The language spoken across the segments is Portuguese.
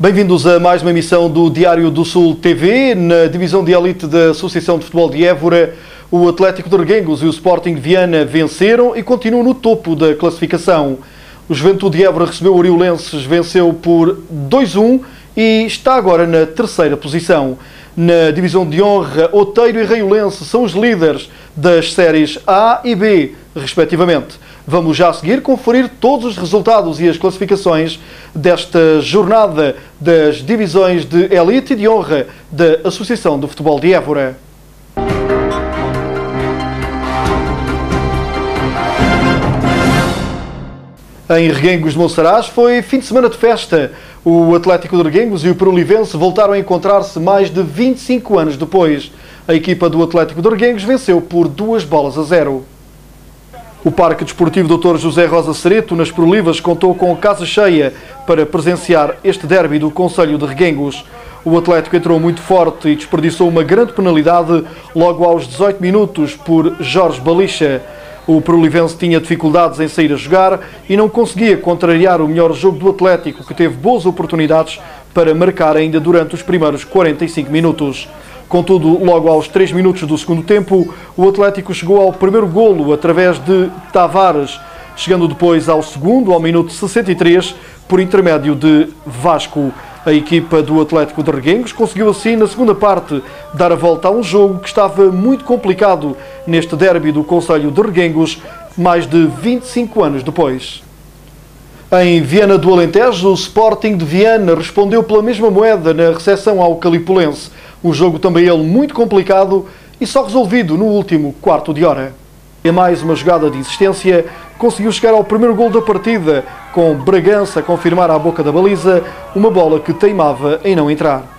Bem-vindos a mais uma emissão do Diário do Sul TV. Na divisão de elite da Associação de Futebol de Évora, o Atlético de Arguengos e o Sporting de Viana venceram e continuam no topo da classificação. O Juventude de Évora recebeu o Oriolenses, venceu por 2-1 e está agora na terceira posição. Na divisão de honra, Outeiro e Raiolense são os líderes das séries A e B, respectivamente. Vamos já a seguir conferir todos os resultados e as classificações desta jornada das divisões de elite e de honra da Associação do Futebol de Évora. Em Reguengos de Monsaraz foi fim de semana de festa. O Atlético de Reguengos e o Perolivense voltaram a encontrar-se mais de 25 anos depois. A equipa do Atlético de Reguengos venceu por 2-0. O Parque Desportivo Dr. José Rosa Cereto, nas Perolivas, contou com casa cheia para presenciar este derby do concelho de Reguengos. O Atlético entrou muito forte e desperdiçou uma grande penalidade logo aos 18 minutos por Jorge Balicha. O Perolivense tinha dificuldades em sair a jogar e não conseguia contrariar o melhor jogo do Atlético, que teve boas oportunidades para marcar ainda durante os primeiros 45 minutos. Contudo, logo aos 3 minutos do segundo tempo, o Atlético chegou ao primeiro golo através de Tavares, chegando depois ao segundo, ao minuto 63, por intermédio de Vasco. A equipa do Atlético de Reguengos conseguiu assim, na segunda parte, dar a volta a um jogo que estava muito complicado neste derby do concelho de Reguengos, mais de 25 anos depois. Em Viana do Alentejo, o Sporting de Viana respondeu pela mesma moeda na recepção ao Calipulense. Um jogo também ele muito complicado e só resolvido no último quarto de hora. Em mais uma jogada de insistência, conseguiu chegar ao primeiro gol da partida, com Bragança a confirmar à boca da baliza uma bola que teimava em não entrar.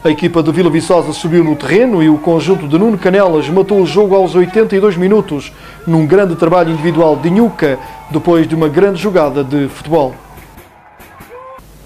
A equipa de Vila Viçosa subiu no terreno e o conjunto de Nuno Canelas matou o jogo aos 82 minutos, num grande trabalho individual de Nhuca, depois de uma grande jogada de futebol.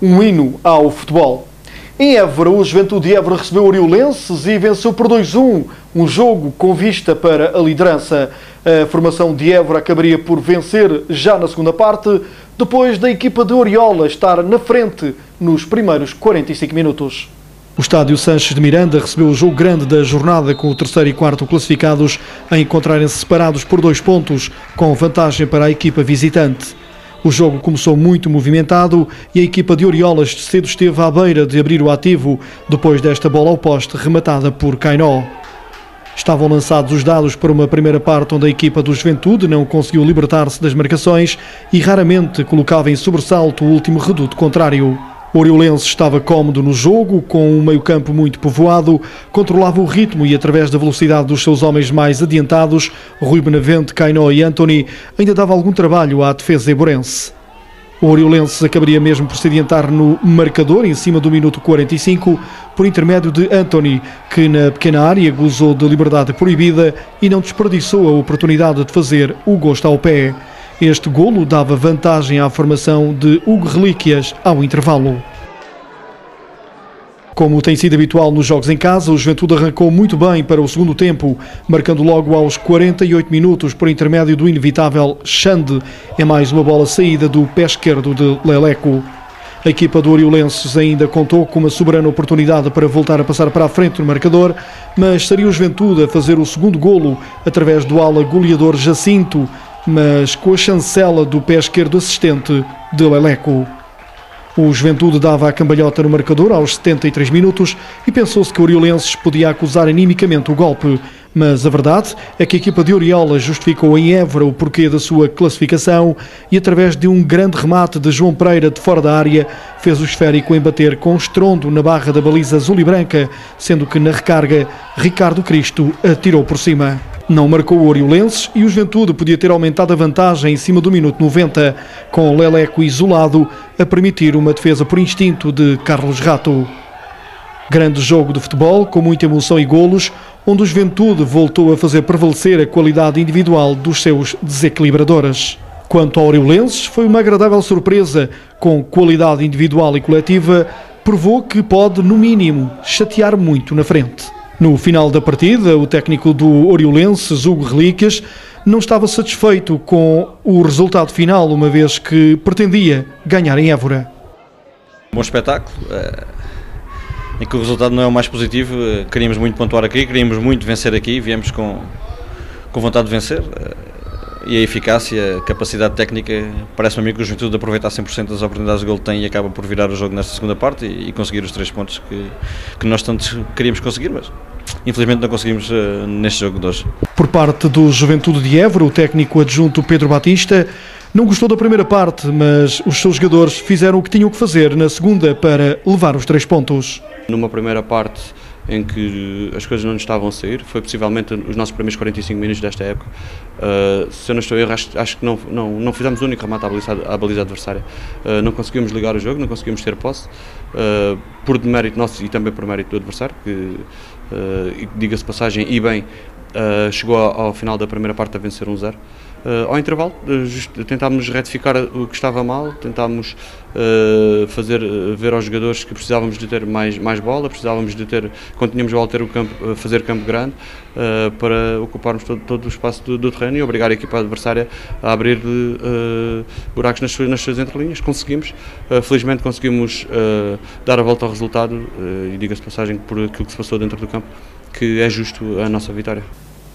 Um hino ao futebol. Em Évora, o Juventude de Évora recebeu o Oriolenses e venceu por 2-1, um jogo com vista para a liderança. A formação de Évora acabaria por vencer já na segunda parte, depois da equipa de Oriola estar na frente nos primeiros 45 minutos. O Estádio Sanches de Miranda recebeu o jogo grande da jornada, com o terceiro e quarto classificados a encontrarem-se separados por 2 pontos, com vantagem para a equipa visitante. O jogo começou muito movimentado e a equipa de Oriolas cedo esteve à beira de abrir o ativo, depois desta bola ao poste rematada por Cainó. Estavam lançados os dados para uma primeira parte onde a equipa do Juventude não conseguiu libertar-se das marcações e raramente colocava em sobressalto o último reduto contrário. O Oriolense estava cómodo no jogo, com um meio-campo muito povoado, controlava o ritmo e, através da velocidade dos seus homens mais adiantados, Rui Benavente, Cainó e Anthony, ainda dava algum trabalho à defesa eiborense. O Oriolense acabaria mesmo por se adiantar no marcador, em cima do minuto 45, por intermédio de Anthony, que na pequena área gozou de liberdade proibida e não desperdiçou a oportunidade de fazer o gosto ao pé. Este golo dava vantagem à formação de Hugo Relíquias ao intervalo. Como tem sido habitual nos jogos em casa, o Juventude arrancou muito bem para o segundo tempo, marcando logo aos 48 minutos por intermédio do inevitável Xande, em mais uma bola saída do pé esquerdo de Leleco. A equipa do Oriolenses ainda contou com uma soberana oportunidade para voltar a passar para a frente no marcador, mas seria o Juventude a fazer o segundo golo através do ala goleador Jacinto, mas com a chancela do pé esquerdo assistente de Leleco. O Juventude dava a cambalhota no marcador aos 73 minutos e pensou-se que o Oriolenses podia acusar animicamente o golpe, mas a verdade é que a equipa de Oriola justificou em Évora o porquê da sua classificação e, através de um grande remate de João Pereira de fora da área, fez o esférico embater com estrondo na barra da baliza azul e branca, sendo que na recarga Ricardo Cristo atirou por cima. Não marcou o Oriolenses e o Juventude podia ter aumentado a vantagem em cima do minuto 90, com Leleco isolado a permitir uma defesa por instinto de Carlos Rato. Grande jogo de futebol, com muita emoção e golos, onde o Juventude voltou a fazer prevalecer a qualidade individual dos seus desequilibradores. Quanto ao Oriolenses, foi uma agradável surpresa, com qualidade individual e coletiva, provou que pode, no mínimo, chatear muito na frente. No final da partida, o técnico do Oriolenses, Hugo Relíquias, não estava satisfeito com o resultado final, uma vez que pretendia ganhar em Évora. Bom espetáculo, em que o resultado não é o mais positivo. Queríamos muito pontuar aqui, queríamos muito vencer aqui, viemos com vontade de vencer, e a eficácia, a capacidade técnica, parece-me a mim que o Juventude aproveita a 100% das oportunidades de gol que tem e acaba por virar o jogo nesta segunda parte e conseguir os 3 pontos que nós tanto queríamos conseguir, mas infelizmente não conseguimos neste jogo de hoje. Por parte do Juventude de Évora, o técnico adjunto Pedro Batista não gostou da primeira parte, mas os seus jogadores fizeram o que tinham que fazer na segunda para levar os 3 pontos. Numa primeira parte em que as coisas não nos estavam a sair, foi possivelmente os nossos primeiros 45 minutos desta época. Se eu não estou a errar, acho que não fizemos o único remate à baliza adversária. Não conseguimos ligar o jogo, não conseguimos ter posse, por demérito nosso e também por mérito do adversário, que, diga-se passagem, e bem, chegou ao final da primeira parte a vencer 1-0. Ao intervalo, tentámos retificar o que estava mal, tentámos fazer ver aos jogadores que precisávamos de ter mais bola, precisávamos de ter, quando tínhamos bola, ter fazer campo grande, para ocuparmos todo o espaço do terreno e obrigar a equipa adversária a abrir buracos nas suas entrelinhas. Conseguimos, felizmente conseguimos dar a volta ao resultado, e diga-se passagem por aquilo que se passou dentro do campo, que é justo a nossa vitória.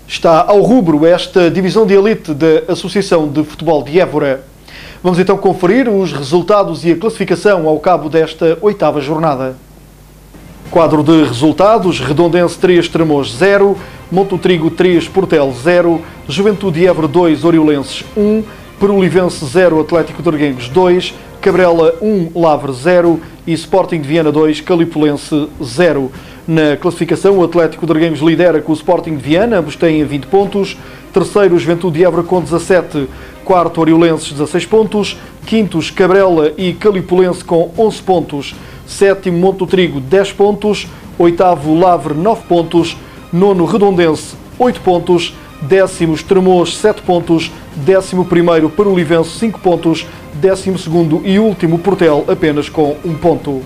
Está ao rubro esta divisão de elite da Associação de Futebol de Évora. Vamos então conferir os resultados e a classificação ao cabo desta 8ª jornada. Quadro de resultados: Redondense 3, Tremoz 0, Montotrigo 3, Portel 0, Juventude de Évora 2, Oriolenses 1, Perolivense 0, Atlético de Arguengos 2, Cabrela 1, Lavre 0 e Sporting de Viana 2, Calipulense 0. Na classificação, o Atlético de Arguengos lidera com o Sporting de Viana, ambos têm 20 pontos. Terceiro, Juventude de Évora com 17. Quarto, Oriolenses, 16 pontos. Quintos, Cabrela e Calipulense com 11 pontos. Sétimo, Montotrigo, 10 pontos. Oitavo, Lavre, 9 pontos. Nono, Redondense, 8 pontos. Décimo, Tremoz, 7 pontos. 11º, Perolivense, 5 pontos. 12º e último, Portel, apenas com 1 ponto.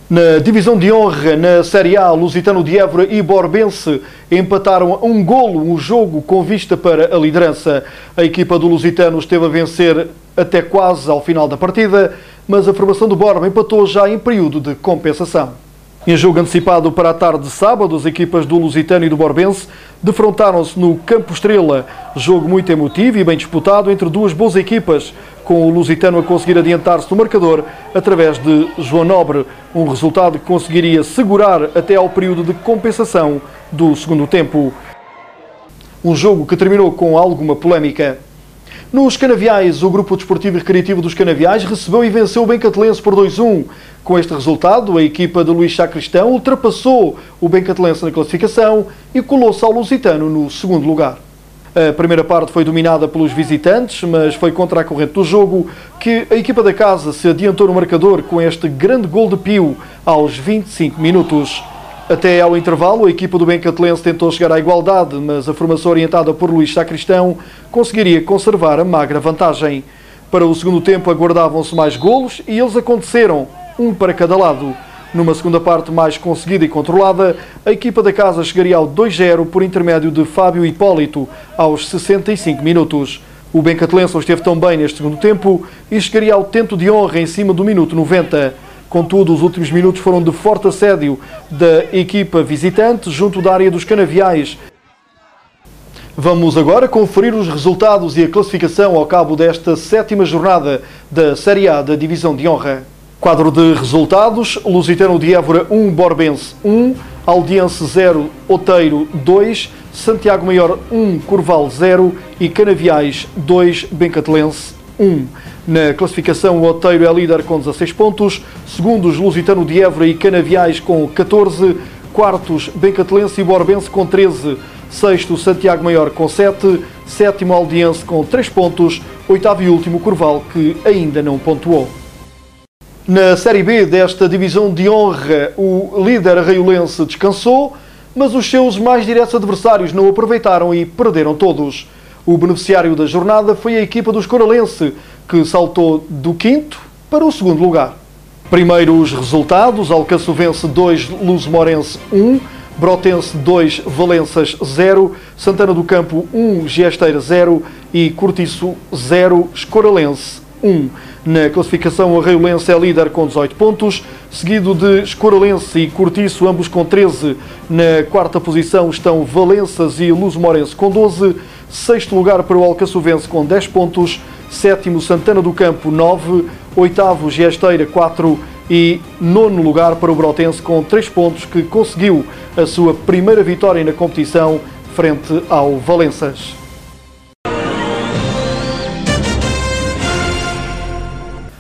Na divisão de honra, na Série A, Lusitano de Évora e Borbense empataram a 1 golo o jogo com vista para a liderança. A equipa do Lusitano esteve a vencer até quase ao final da partida, mas a formação do Borba empatou já em período de compensação. Em jogo antecipado para a tarde de sábado, as equipas do Lusitano e do Borbense defrontaram-se no Campo Estrela. Jogo muito emotivo e bem disputado entre duas boas equipas, com o Lusitano a conseguir adiantar-se no marcador através de João Nobre, um resultado que conseguiria segurar até ao período de compensação do segundo tempo. Um jogo que terminou com alguma polémica. Nos Canaviais, o Grupo Desportivo e Recreativo dos Canaviais recebeu e venceu o Bencatelense por 2-1. Com este resultado, a equipa de Luís Sacristão ultrapassou o Bencatelense na classificação e colou-se ao Lusitano no segundo lugar. A primeira parte foi dominada pelos visitantes, mas foi contra a corrente do jogo que a equipa da casa se adiantou no marcador com este grande gol de Pio aos 25 minutos. Até ao intervalo, a equipa do Bencatelense tentou chegar à igualdade, mas a formação orientada por Luís Sacristão conseguiria conservar a magra vantagem. Para o segundo tempo aguardavam-se mais golos e eles aconteceram, um para cada lado. Numa segunda parte mais conseguida e controlada, a equipa da casa chegaria ao 2-0 por intermédio de Fábio Hipólito aos 65 minutos. O Bencatelense esteve tão bem neste segundo tempo e chegaria ao tento de honra em cima do minuto 90. Contudo, os últimos minutos foram de forte assédio da equipa visitante junto da área dos Canaviais. Vamos agora conferir os resultados e a classificação ao cabo desta 7ª jornada da Série A da Divisão de Honra. Quadro de resultados: Lusitano de Évora 1, Borbense 1, Aldiense 0, Oteiro 2, Santiago Maior 1, Corval 0 e Canaviais 2, Bencatelense 1. Na classificação, o Oteiro é líder com 16 pontos, segundos Lusitano de Évora e Canaviais com 14, quartos Bencatelense e Borbense com 13, sexto Santiago Maior com 7, sétimo Aldiense com 3 pontos, oitavo e último Corval, que ainda não pontuou. Na Série B desta divisão de honra, o líder arraiolense descansou, mas os seus mais diretos adversários não aproveitaram e perderam todos. O beneficiário da jornada foi a equipa do Escoralense, que saltou do 5º para o 2º lugar. Primeiro os resultados: Alcaçovense 2, Luso-Morense 1, Brotense 2, Valenças 0, Santana do Campo 1, Giesteira 0 e Cortiço 0, Escoralense 1. Na classificação, Arraiolense é líder com 18 pontos, seguido de Escoralense e Cortiço, ambos com 13. Na quarta posição estão Valenças e Luso-Morense com 12. Sexto lugar para o Alcaçovense com 10 pontos. Sétimo, Santana do Campo, 9. Oitavo, Giesteira, 4. E nono lugar para o Brotense com 3 pontos, que conseguiu a sua primeira vitória na competição frente ao Valenças.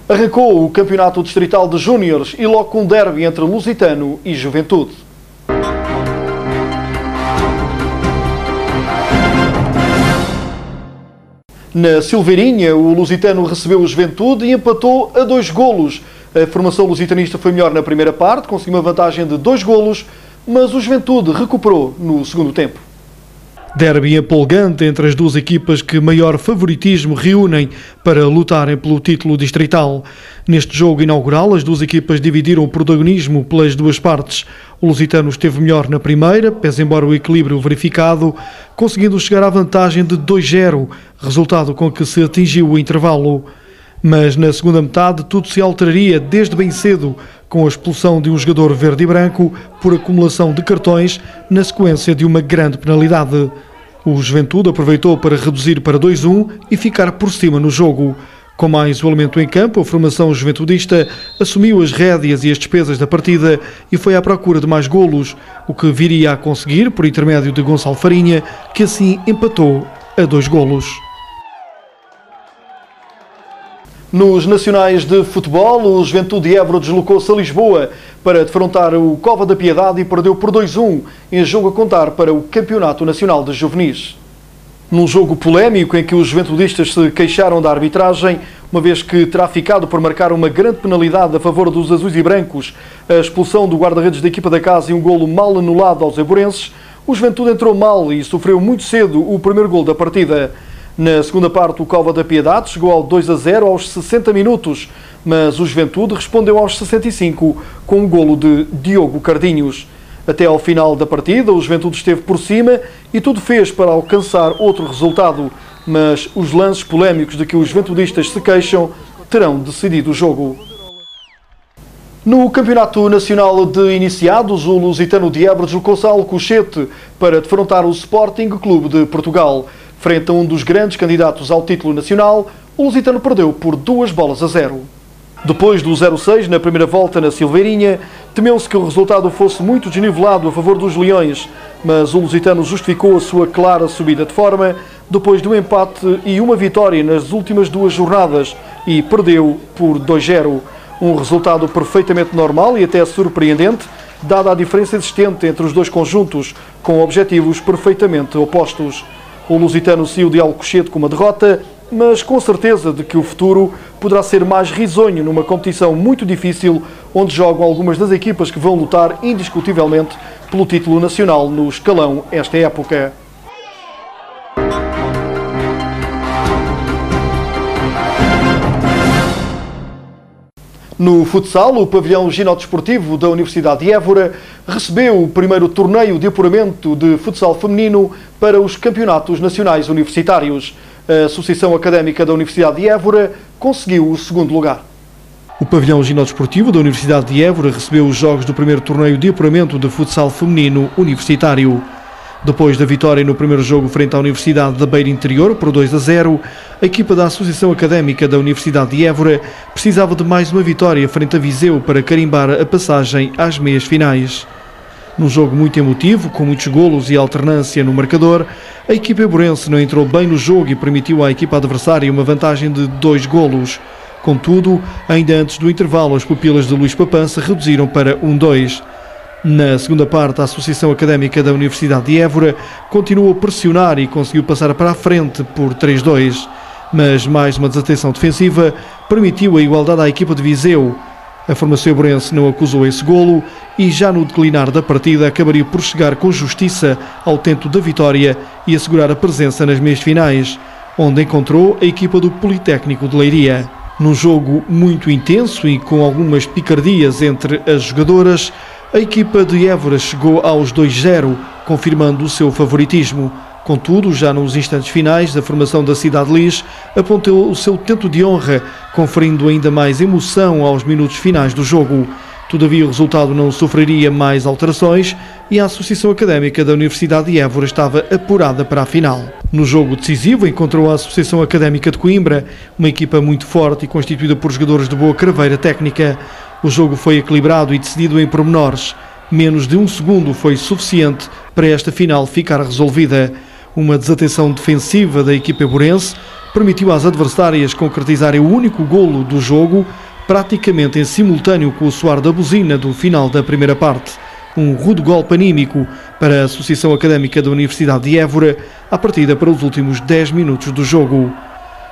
Arrancou o Campeonato Distrital de Júniores e logo com um derby entre Lusitano e Juventude. Na Silveirinha, o Lusitano recebeu o Juventude e empatou a 2 golos. A formação lusitanista foi melhor na primeira parte, conseguiu uma vantagem de 2 golos, mas o Juventude recuperou no segundo tempo. Derby empolgante entre as duas equipas que maior favoritismo reúnem para lutarem pelo título distrital. Neste jogo inaugural, as duas equipas dividiram o protagonismo pelas duas partes. O Lusitano esteve melhor na primeira, pese embora o equilíbrio verificado, conseguindo chegar à vantagem de 2-0, resultado com que se atingiu o intervalo. Mas na segunda metade tudo se alteraria desde bem cedo, com a expulsão de um jogador verde e branco por acumulação de cartões na sequência de uma grande penalidade. O Juventude aproveitou para reduzir para 2-1 e ficar por cima no jogo. Com mais o elemento em campo, a formação juventudista assumiu as rédeas e as despesas da partida e foi à procura de mais golos, o que viria a conseguir por intermédio de Gonçalo Farinha, que assim empatou a 2 golos. Nos nacionais de futebol, o Juventude de Évora deslocou-se a Lisboa para defrontar o Cova da Piedade e perdeu por 2-1 em jogo a contar para o Campeonato Nacional de Juvenis. Num jogo polémico em que os juventudistas se queixaram da arbitragem, uma vez que terá ficado por marcar uma grande penalidade a favor dos azuis e brancos, a expulsão do guarda-redes da equipa da casa e um golo mal anulado aos eivorenses, o Juventude entrou mal e sofreu muito cedo o primeiro golo da partida. Na segunda parte, o Cova da Piedade chegou ao 2-0 aos 60 minutos, mas o Juventude respondeu aos 65 com um golo de Diogo Cardinhos. Até ao final da partida, o Juventude esteve por cima e tudo fez para alcançar outro resultado, mas os lances polémicos de que os juventudistas se queixam terão decidido o jogo. No Campeonato Nacional de Iniciados, o Lusitano de Évora deslocou-se a Alcochete para defrontar o Sporting Clube de Portugal. Frente a um dos grandes candidatos ao título nacional, o Lusitano perdeu por 2-0. Depois do 0-6 na primeira volta na Silveirinha, temeu-se que o resultado fosse muito desnivelado a favor dos Leões, mas o Lusitano justificou a sua clara subida de forma depois de um empate e uma vitória nas últimas 2 jornadas e perdeu por 2-0. Um resultado perfeitamente normal e até surpreendente, dada a diferença existente entre os dois conjuntos, com objetivos perfeitamente opostos. O Lusitano saiu de Alcochete com uma derrota, mas com certeza de que o futuro poderá ser mais risonho numa competição muito difícil, onde jogam algumas das equipas que vão lutar indiscutivelmente pelo título nacional no escalão esta época. No futsal, o pavilhão ginodisportivo da Universidade de Évora recebeu o primeiro torneio de apuramento de futsal feminino para os campeonatos nacionais universitários. A Associação Académica da Universidade de Évora conseguiu o segundo lugar. O pavilhão ginodisportivo da Universidade de Évora recebeu os jogos do primeiro torneio de apuramento de futsal feminino universitário. Depois da vitória no primeiro jogo frente à Universidade da Beira Interior por 2-0, a equipa da Associação Académica da Universidade de Évora precisava de mais uma vitória frente a Viseu para carimbar a passagem às meias finais. Num jogo muito emotivo, com muitos golos e alternância no marcador, a equipa eivorense não entrou bem no jogo e permitiu à equipa adversária uma vantagem de 2 golos. Contudo, ainda antes do intervalo, as pupilas de Luís Papança reduziram para 1-2. Na segunda parte, a Associação Académica da Universidade de Évora continuou a pressionar e conseguiu passar para a frente por 3-2, mas mais uma desatenção defensiva permitiu a igualdade à equipa de Viseu. A formação eivorense não acusou esse golo e já no declinar da partida acabaria por chegar com justiça ao tento da vitória e assegurar a presença nas meias finais, onde encontrou a equipa do Politécnico de Leiria. Num jogo muito intenso e com algumas picardias entre as jogadoras, a equipa de Évora chegou aos 2-0, confirmando o seu favoritismo, Contudo, já nos instantes finais, a formação da Cidade Lis apontou o seu tento de honra, conferindo ainda mais emoção aos minutos finais do jogo. Todavia, o resultado não sofreria mais alterações e a Associação Académica da Universidade de Évora estava apurada para a final. No jogo decisivo, encontrou a Associação Académica de Coimbra, uma equipa muito forte e constituída por jogadores de boa craveira técnica. O jogo foi equilibrado e decidido em pormenores. Menos de um segundo foi suficiente para esta final ficar resolvida. Uma desatenção defensiva da equipa évorense permitiu às adversárias concretizarem o único golo do jogo, praticamente em simultâneo com o soar da buzina do final da primeira parte. Um rude golpe anímico para a Associação Académica da Universidade de Évora, à partida para os últimos 10 minutos do jogo.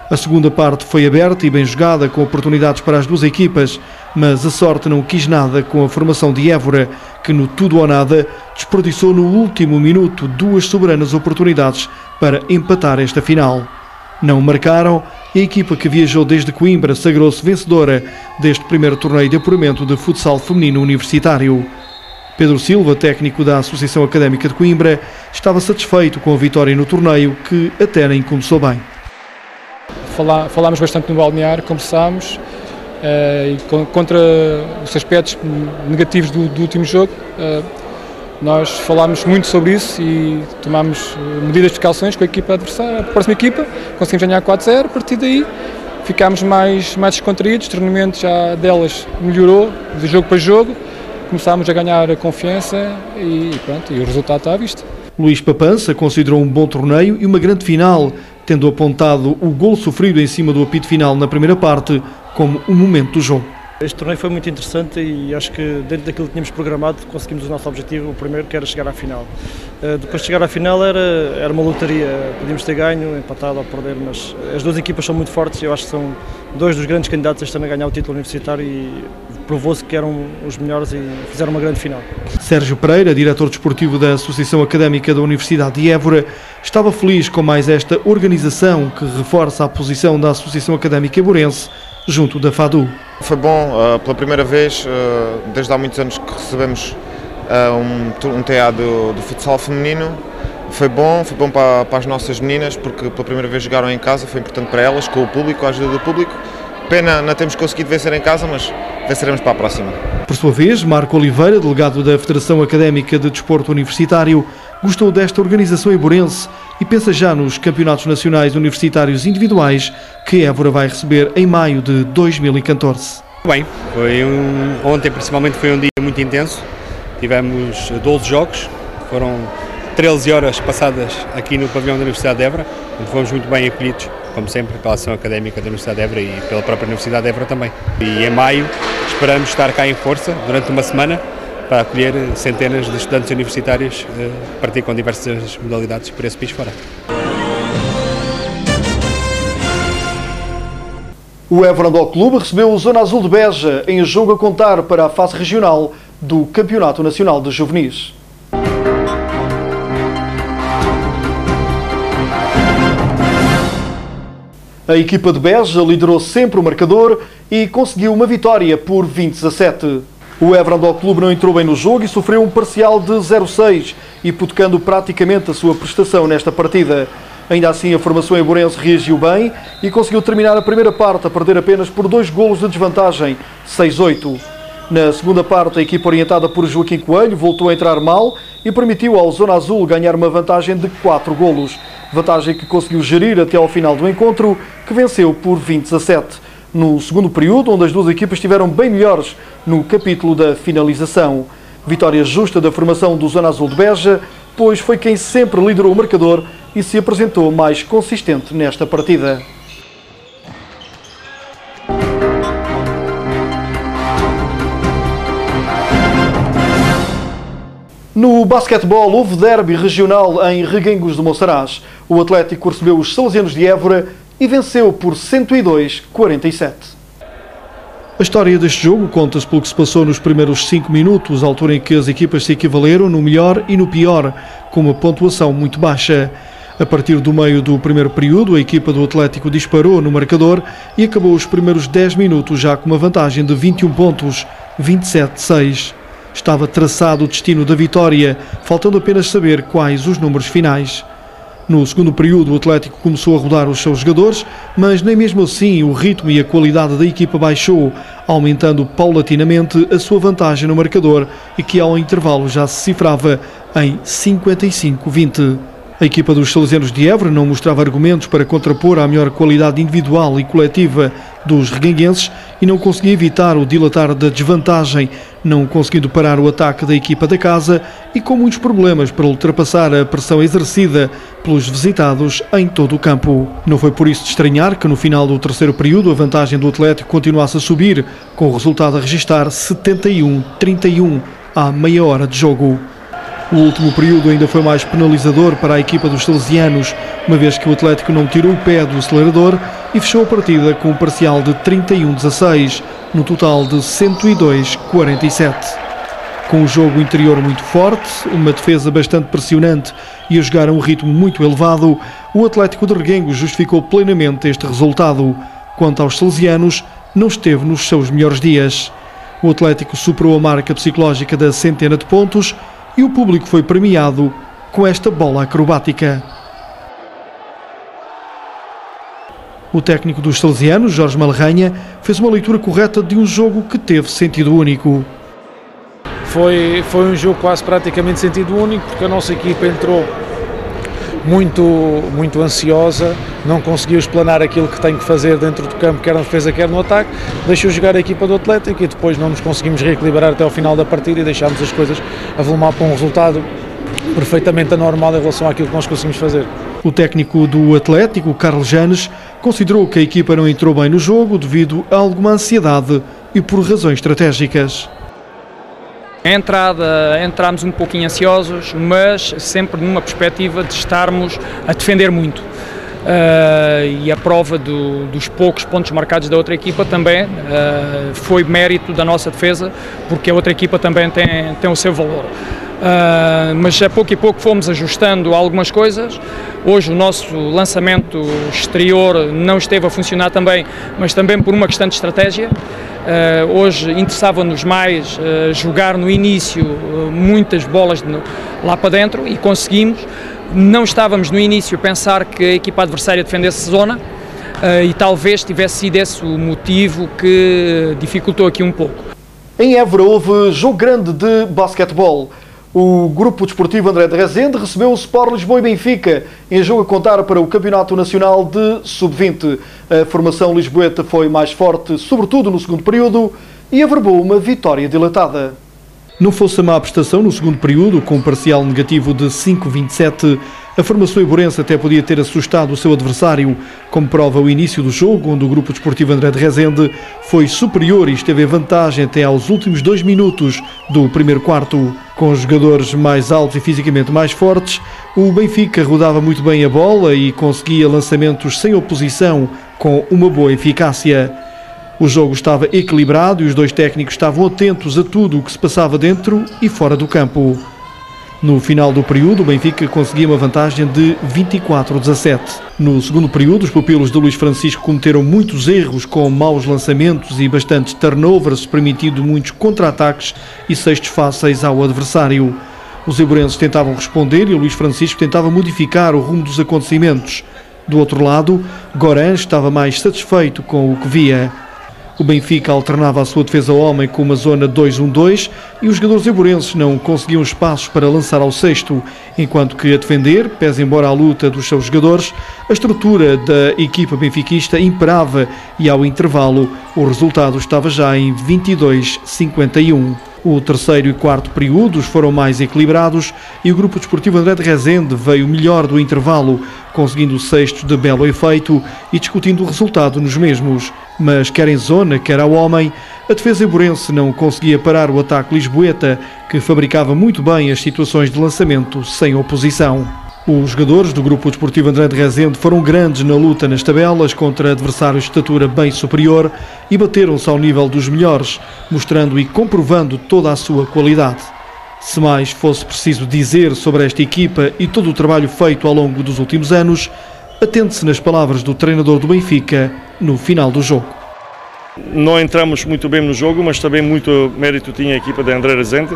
A segunda parte foi aberta e bem jogada, com oportunidades para as duas equipas, mas a sorte não quis nada com a formação de Évora, que no tudo ou nada desperdiçou no último minuto duas soberanas oportunidades para empatar esta final. Não marcaram e a equipa que viajou desde Coimbra sagrou-se vencedora deste primeiro torneio de apuramento de futsal feminino universitário. Pedro Silva, técnico da Associação Académica de Coimbra, estava satisfeito com a vitória no torneio, que até nem começou bem. Falámos bastante no balneário, conversámos e contra os aspectos negativos do último jogo. Nós falámos muito sobre isso e tomámos medidas de precauções com a equipa adversária, a próxima equipa, conseguimos ganhar 4-0, a partir daí ficámos mais descontraídos, o treinamento já delas melhorou, de jogo para jogo, começámos a ganhar a confiança e pronto, e o resultado está à vista. Luís Papança considerou um bom torneio e uma grande final, tendo apontado o golo sofrido em cima do apito final na primeira parte como o momento do jogo. Este torneio foi muito interessante e acho que dentro daquilo que tínhamos programado conseguimos o nosso objetivo, o primeiro, que era chegar à final. Depois de chegar à final era uma lotaria, podíamos ter ganho, empatado ou perder, mas as duas equipas são muito fortes e eu acho que são dois dos grandes candidatos este ano a ganhar o título universitário e provou-se que eram os melhores e fizeram uma grande final. Sérgio Pereira, diretor desportivo da Associação Académica da Universidade de Évora, estava feliz com mais esta organização que reforça a posição da Associação Académica Évorense junto da FADU. Foi bom, pela primeira vez, desde há muitos anos que recebemos um TA do futsal feminino. Foi bom para as nossas meninas, porque pela primeira vez jogaram em casa, foi importante para elas, com o público, com a ajuda do público. Pena não termos conseguido vencer em casa, mas venceremos para a próxima. Por sua vez, Marco Oliveira, delegado da Federação Académica de Desporto Universitário, gostou desta organização évorense e pensa já nos campeonatos nacionais universitários individuais que Évora vai receber em maio de 2014. Bem, ontem principalmente foi um dia muito intenso, tivemos 12 jogos, foram 13 horas passadas aqui no pavilhão da Universidade de Évora, onde fomos muito bem acolhidos, como sempre, pela ação académica da Universidade de Évora e pela própria Universidade de Évora também. E em maio esperamos estar cá em força durante uma semana para acolher centenas de estudantes universitários a partir com diversas modalidades por esse país fora. O Évora Handball Clube recebeu o Zona Azul de Beja em jogo a contar para a fase regional do Campeonato Nacional de Juvenis. A equipa de Beja liderou sempre o marcador e conseguiu uma vitória por 20-17. O Évora Handball Clube não entrou bem no jogo e sofreu um parcial de 0-6, hipotecando praticamente a sua prestação nesta partida. Ainda assim, a formação évorense reagiu bem e conseguiu terminar a primeira parte a perder apenas por 2 golos de desvantagem, 6-8. Na segunda parte, a equipa orientada por Joaquim Coelho voltou a entrar mal e permitiu ao Zona Azul ganhar uma vantagem de 4 golos. Vantagem que conseguiu gerir até ao final do encontro, que venceu por 20-17. No segundo período, onde as duas equipas estiveram bem melhores no capítulo da finalização. Vitória justa da formação do Zona Azul de Beja, pois foi quem sempre liderou o marcador e se apresentou mais consistente nesta partida. No basquetebol houve derby regional em Reguengos de Monsaraz. O Atlético recebeu os Salesianos de Évora e venceu por 102-47. A história deste jogo conta-se pelo que se passou nos primeiros 5 minutos, altura em que as equipas se equivaleram no melhor e no pior, com uma pontuação muito baixa. A partir do meio do primeiro período, a equipa do Atlético disparou no marcador e acabou os primeiros 10 minutos já com uma vantagem de 21 pontos, 27-6. Estava traçado o destino da vitória, faltando apenas saber quais os números finais. No segundo período, o Atlético começou a rodar os seus jogadores, mas nem mesmo assim o ritmo e a qualidade da equipa baixou, aumentando paulatinamente a sua vantagem no marcador e que ao intervalo já se cifrava em 55-20. A equipa dos salesianos de Évora não mostrava argumentos para contrapor a melhor qualidade individual e coletiva dos reguenguenses e não conseguia evitar o dilatar da desvantagem, não conseguindo parar o ataque da equipa da casa e com muitos problemas para ultrapassar a pressão exercida pelos visitados em todo o campo. Não foi por isso de estranhar que no final do terceiro período a vantagem do Atlético continuasse a subir, com o resultado a registrar 71-31 à meia hora de jogo. O último período ainda foi mais penalizador para a equipa dos salesianos, uma vez que o Atlético não tirou o pé do acelerador e fechou a partida com um parcial de 31-16, no total de 102-47. Com um jogo interior muito forte, uma defesa bastante pressionante e a jogar a um ritmo muito elevado, o Atlético de Reguengos justificou plenamente este resultado. Quanto aos salesianos, não esteve nos seus melhores dias. O Atlético superou a marca psicológica da centena de pontos e o público foi premiado com esta bola acrobática. O técnico dos salesianos, Jorge Malranha, fez uma leitura correta de um jogo que teve sentido único. Foi um jogo quase praticamente sentido único, porque a nossa equipa entrou muito ansiosa, não conseguiu explanar aquilo que tem que fazer dentro do campo, quer na defesa, quer no ataque, deixou jogar a equipa do Atlético e depois não nos conseguimos reequilibrar até ao final da partida e deixámos as coisas a volumar para um resultado perfeitamente anormal em relação àquilo que nós conseguimos fazer. O técnico do Atlético, Carlos Janes, considerou que a equipa não entrou bem no jogo devido a alguma ansiedade e por razões estratégicas. A entrada, entramos um pouquinho ansiosos, mas sempre numa perspectiva de estarmos a defender muito. E a prova dos poucos pontos marcados da outra equipa também foi mérito da nossa defesa, porque a outra equipa também tem o seu valor. Mas a pouco e pouco fomos ajustando algumas coisas. Hoje o nosso lançamento exterior não esteve a funcionar também, mas também por uma questão de estratégia. Hoje interessava-nos mais jogar no início muitas bolas lá para dentro e conseguimos. Não estávamos no início a pensar que a equipa adversária defendesse zona e talvez tivesse sido esse o motivo que dificultou aqui um pouco. Em Évora houve jogo grande de basquetebol. O Grupo Desportivo André de Rezende recebeu o Sport Lisboa e Benfica em jogo a contar para o Campeonato Nacional de Sub-20. A formação lisboeta foi mais forte, sobretudo no segundo período, e averbou uma vitória dilatada. Não fosse a má prestação no segundo período, com um parcial negativo de 5-27, a formação iborense até podia ter assustado o seu adversário, como prova o início do jogo, onde o Grupo Desportivo André de Rezende foi superior e esteve em vantagem até aos últimos 2 minutos do primeiro quarto. Com os jogadores mais altos e fisicamente mais fortes, o Benfica rodava muito bem a bola e conseguia lançamentos sem oposição, com uma boa eficácia. O jogo estava equilibrado e os dois técnicos estavam atentos a tudo o que se passava dentro e fora do campo. No final do período, o Benfica conseguia uma vantagem de 24-17. No segundo período, os pupilos de Luís Francisco cometeram muitos erros, com maus lançamentos e bastantes turnovers, permitindo muitos contra-ataques e cestos fáceis ao adversário. Os eiborenses tentavam responder e o Luís Francisco tentava modificar o rumo dos acontecimentos. Do outro lado, Goran estava mais satisfeito com o que via. O Benfica alternava a sua defesa ao homem com uma zona 2-1-2 e os jogadores eiborenses não conseguiam espaços para lançar ao cesto, enquanto que a defender, pese embora a luta dos seus jogadores, a estrutura da equipa benfiquista imperava e ao intervalo o resultado estava já em 22-51. O terceiro e quarto períodos foram mais equilibrados e o Grupo Desportivo André de Rezende veio melhor do intervalo, conseguindo cestos de belo efeito e discutindo o resultado nos mesmos. Mas quer em zona, quer ao homem, a defesa eiborense não conseguia parar o ataque lisboeta, que fabricava muito bem as situações de lançamento sem oposição. Os jogadores do Grupo Desportivo André de Rezende foram grandes na luta nas tabelas contra adversários de estatura bem superior e bateram-se ao nível dos melhores, mostrando e comprovando toda a sua qualidade. Se mais fosse preciso dizer sobre esta equipa e todo o trabalho feito ao longo dos últimos anos, atente-se nas palavras do treinador do Benfica no final do jogo. Não entramos muito bem no jogo, mas também muito mérito tinha a equipa de André Rezende.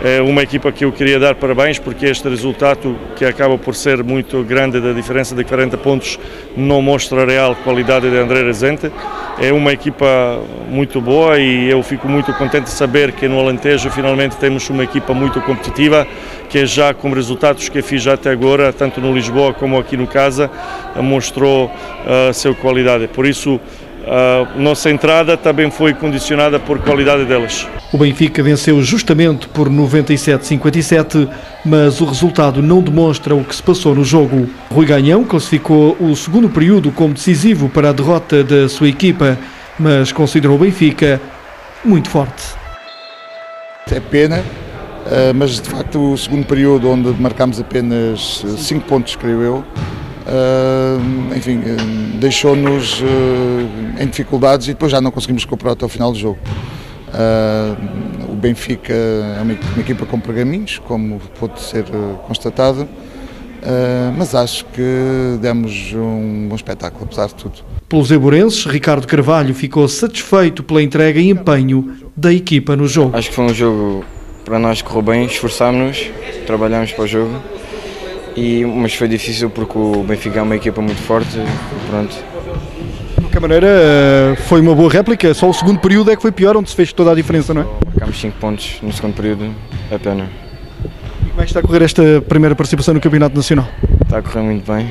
É uma equipa que eu queria dar parabéns, porque este resultado, que acaba por ser muito grande, da diferença de 40 pontos, não mostra a real qualidade de André Rezende. É uma equipa muito boa e eu fico muito contente de saber que no Alentejo finalmente temos uma equipa muito competitiva, que já com resultados que fiz até agora, tanto no Lisboa como aqui no casa, mostrou a sua qualidade. Por isso, nossa entrada também foi condicionada por qualidade delas. O Benfica venceu justamente por 97-57, mas o resultado não demonstra o que se passou no jogo. Rui Ganhão classificou o segundo período como decisivo para a derrota da sua equipa, mas considerou o Benfica muito forte. É pena, mas de facto o segundo período, onde marcámos apenas 5 pontos, creio eu, enfim, deixou-nos em dificuldades e depois já não conseguimos recuperar até o final do jogo. O Benfica é uma equipa com pergaminhos, como pode ser constatado, mas acho que demos um bom espetáculo, apesar de tudo. Pelos eburenses, Ricardo Carvalho ficou satisfeito pela entrega e empenho da equipa no jogo. Acho que foi um jogo para nós que correu bem, esforçámos-nos, trabalhámos para o jogo. Mas foi difícil porque o Benfica é uma equipa muito forte, pronto. De qualquer maneira, foi uma boa réplica, só o segundo período é que foi pior, onde se fez toda a diferença, não é? Marcámos 5 pontos no segundo período, é pena. E como é que está a correr esta primeira participação no Campeonato Nacional? Está a correr muito bem,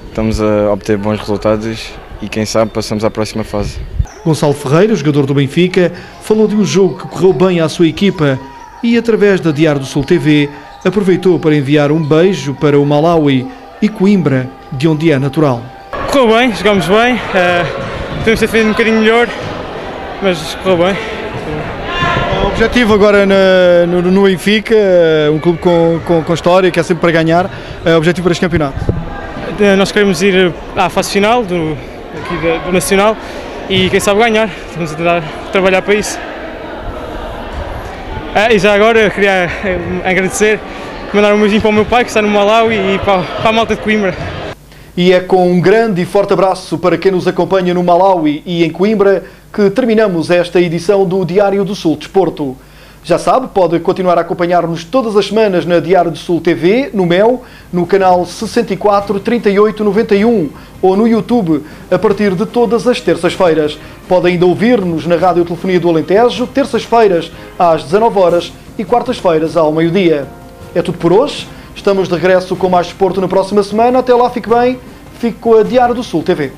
estamos a obter bons resultados e quem sabe passamos à próxima fase. Gonçalo Ferreira, jogador do Benfica, falou de um jogo que correu bem à sua equipa e, através da Diário do Sul TV, aproveitou para enviar um beijo para o Malawi e Coimbra, de onde é natural. Correu bem, jogámos bem, podemos ter feito um bocadinho melhor, mas correu bem. O objetivo agora no Benfica, um clube com história, que é sempre para ganhar, objetivo para este campeonato? Nós queremos ir à fase final do Nacional e quem sabe ganhar, estamos a tentar trabalhar para isso. E já agora eu queria agradecer, mandar um beijinho para o meu pai que está no Malawi e para a malta de Coimbra. E é com um grande e forte abraço para quem nos acompanha no Malawi e em Coimbra que terminamos esta edição do Diário do Sul Desporto. Já sabe, pode continuar a acompanhar-nos todas as semanas na Diário do Sul TV, no MEL, no canal 64 38 91 ou no YouTube a partir de todas as terças-feiras. Pode ainda ouvir-nos na Radiotelefonia do Alentejo, terças-feiras às 19 horas e quartas-feiras ao meio-dia. É tudo por hoje. Estamos de regresso com mais desporto na próxima semana. Até lá, fique bem. Fique com a Diário do Sul TV.